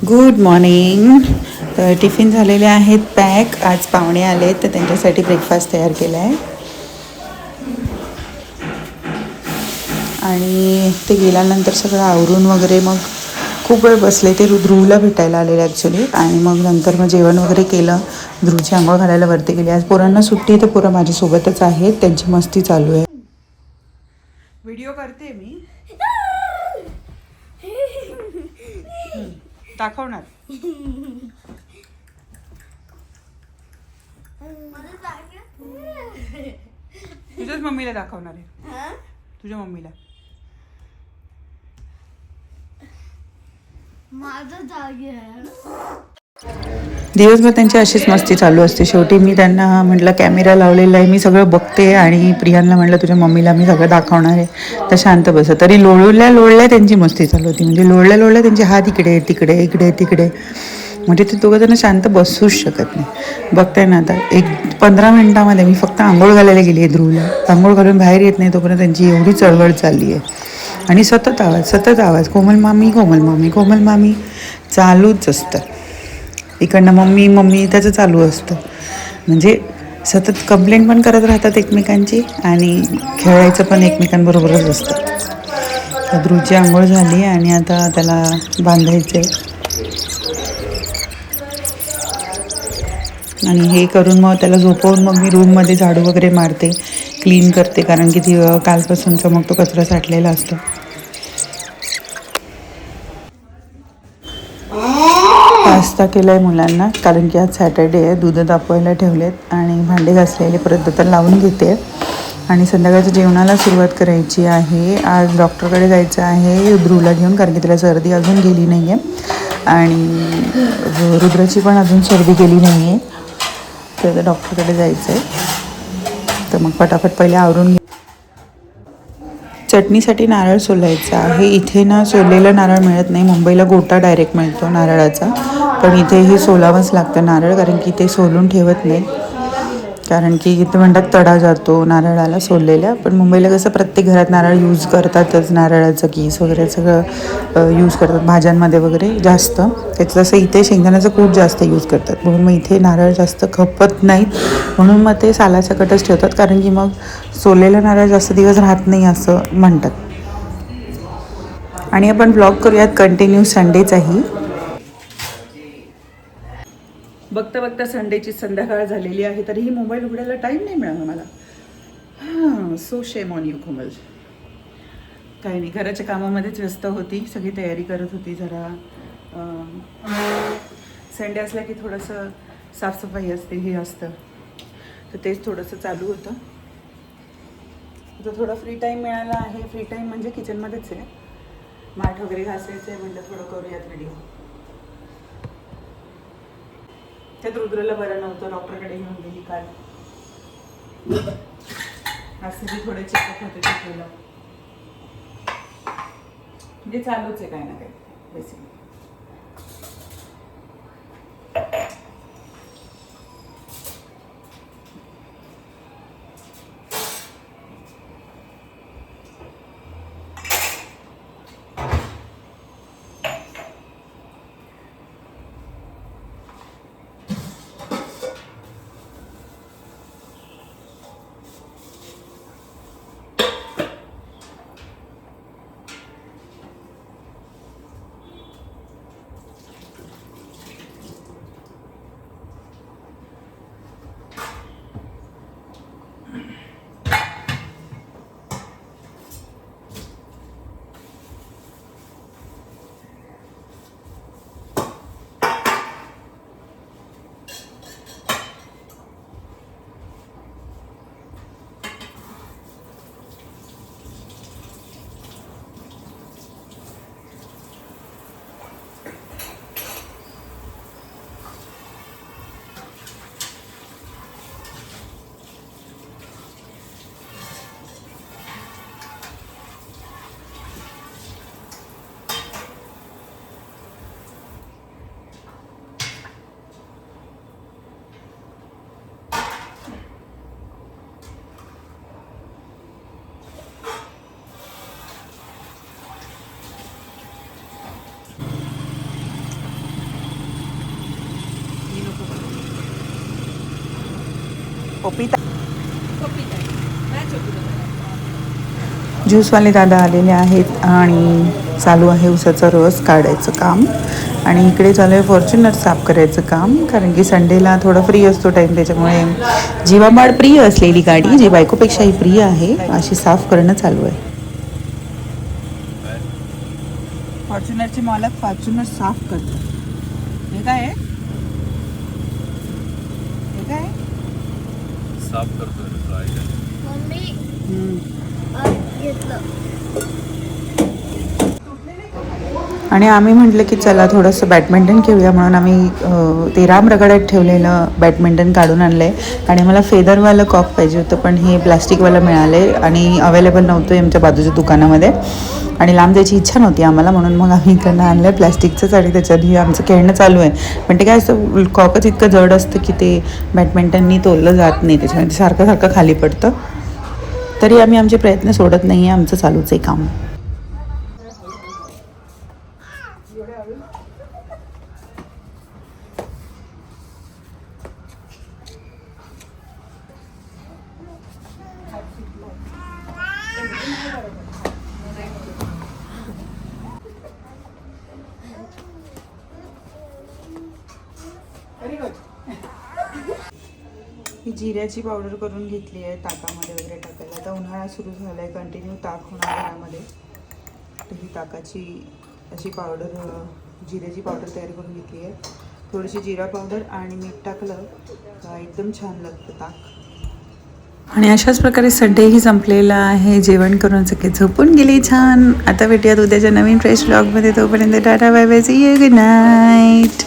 Good morning. तर tiffin झालेले आहेत पॅक. आज पाहुणे आले तर त्यांच्यासाठी ब्रेकफास्ट तयार केला आहे. आणि ते गेल्यानंतर सगळं आवरून वगैरे मग खूप वेळ बसले. ते ध्रुवला भेटायला आलेले ॲक्च्युली. आणि मग नंतर मग जेवण वगैरे केलं. ध्रुवची आंघोळ घालायला वरती गेली. आज पोरांना सुट्टी आहे तर पोरं माझ्यासोबतच आहेत. त्यांची मस्ती चालू आहे. व्हिडिओ करते मी. दाखवणार. तुझ्याच मम्मीला दाखवणार आहे. तुझ्या मम्मीला. दिवसभर त्यांची अशीच मस्ती चालू असते. शेवटी मी त्यांना म्हटलं कॅमेरा लावलेला आहे, मी सगळं बघते. आणि प्रियांना म्हटलं तुझ्या मम्मीला मी सगळं दाखवणार आहे तर शांत बस. तरी लोळल्या त्यांची मस्ती चालू होती. म्हणजे लोळल्या त्यांचे हात इकडे तिकडे इकडे तिकडे. म्हणजे ते दोघं जण शांत बसूच शकत नाही. बघताय ना आता 15 मिनिटामध्ये मी फक्त आंघोळ घालायला गेली आहे ध्रुवला. आंघोळ घालून बाहेर येत नाही तोपर्यंत त्यांची एवढी चळवळ चालली आहे. आणि सतत आवाज कोमल मामी कोमल मामी कोमल मामी चालूच असतं. इकडनं मम्मी मम्मी त्याचं चालू असतं. म्हणजे सतत कंप्लेंट पण करत राहतात एकमेकांची आणि खेळायचं पण एकमेकांबरोबरच असतं. तर ध्रुवची आंघोळ झाली आणि आता त्याला बांधायचं आहे. आणि हे करून मग त्याला झोपवून मग मी रूममध्ये झाडू वगैरे मारते, क्लीन करते. कारण की ती कालपासूनचा मग तो कचरा साठलेला असतो. पास्ता केला आहे मुलांना कारण की आज सॅटर्डे आहे. दूध तापवायला ठेवलेत आणि भांडे घासलेले परत आता लावून घेते. आणि संध्याकाळच्या जेवणाला सुरुवात करायची आहे. आज डॉक्टरकडे जायचं आहे ध्रुवला घेऊन, कारण की त्याला सर्दी अजून गेली नाही आहे. आणि रुद्राची पण अजून सर्दी गेली नाही आहे. तर डॉक्टरकडे जायचं आहे. तर मग पटापट पहिले आवरून घे. चटणीसाठी नारळ सोलायचा आहे. इथे ना सोललेलं नारळ मिळत नाही. मुंबईला गोटा डायरेक्ट मिळतो नारळाचा. पण इथे हे सोलावंच लागतं नारळ, कारण की ते सोलून ठेवत नाहीत. कारण की इथे म्हणतात तडा जातो नारळाला सोललेल्या. पण मुंबईला कसं प्रत्येक घरात नारळ यूज करतातच. नारळाचं कीस वगैरे सगळं यूज करतात भाज्यांमध्ये वगैरे जास्त. त्याचं तसं इथे शेंगदाण्याचं कूट जास्त यूज करतात. म्हणून मग इथे नारळ जास्त खपत नाहीत. म्हणून मग ते सालासकटच ठेवतात. कारण की मग सोललेलं नारळ जास्त दिवस राहत नाही असं म्हणतात. आणि आपण ब्लॉग करूयात कंटिन्यू संडेचाही. बघता बघता संडेची संध्याकाळ झालेली आहे तरीही मोबाईल उघडायला टाईम नाही मिळाला मला. सो शेम ऑन यू कोमल. काही नाही, घराच्या कामामध्येच व्यस्त होती. सगळी तयारी करत होती जरा. संडे असला की थोडंसं साफसफाई असते, हे असतं. तर तेच थोडंसं चालू होतं. आता थोडा फ्री टाईम मिळाला आहे. फ्री टाईम म्हणजे किचनमध्येच आहे. माठ वगैरे घासायचं आहे. म्हटलं थोडं करूयात व्हिडिओ. त्यात रुद्रला बरं नव्हतं, डॉक्टरकडे घेऊन गेली काल. असं थोडे चेकअप होते ते केलं. म्हणजे चालूच आहे काही ना काही बेसिकली. पपीता ज्यूसवाले दादा आलेले आहेत आणि चालू आहे उसाचा रस काढायचं काम. आणि इकडे चालू आहे फॉर्च्युनर साफ करायचं काम, कारण की संडेला थोडा फ्री असतो टाईम, त्याच्यामुळे जीवाबाळ प्रिय असलेली गाडी जी बायकोपेक्षाही प्रिय आहे अशी साफ करणं चालू आहे. फॉर्च्युनरचे मालक फॉर्च्युनर साफ करतात. हे काय आहे? हे काय साफ करतोय आणि आम्ही म्हटलं की चला थोडंसं बॅडमिंटन खेळूया, म्हणून आम्ही ते राम रगड्यात ठेवलेलं बॅडमिंटन काढून आणलं आहे. आणि मला फेदरवालं कॉक पाहिजे होतं, पण हे प्लॅस्टिकवालं मिळालं आहे आणि अवेलेबल नव्हतं आमच्या बाजूच्या दुकानामध्ये. आणि लांब जायची इच्छा नव्हती आम्हाला, म्हणून मग आम्ही इकडनं आणलं आहे प्लॅस्टिकचंच. आणि त्याच्यातही आमचं खेळणं चालू आहे. पण ते काय असतं, कॉकच इतकं जड असतं की ते बॅडमिंटननी तोललं जात नाही, त्याच्यामुळे सारखं सारखं खाली पडतं. तरी आम्ही आमचे प्रयत्न सोडत नाही आहे, आमचं चालूच आहे काम. ही जिऱ्याची पावडर करून घेतली आहे ताकामध्ये वगैरे टाकायला. आता उन्हाळा सुरू झाला आहे, कंटिन्यू ताक होणार घरामध्ये. तर ही ताकाची अशी पावडर, जिऱ्याची पावडर तयार करून घेतली आहे. थोडीशी जिरा पावडर आणि मीठ टाकलं का एकदम छान लागतं ताक. आणि अशाच प्रकारे संडेही संपलेला आहे. जेवण करून सगळे झोपून गेले छान. आता भेटूयात उद्याच्या नवीन फ्रेश व्लॉगमध्ये. तोपर्यंत tata bye bye, see you, good night.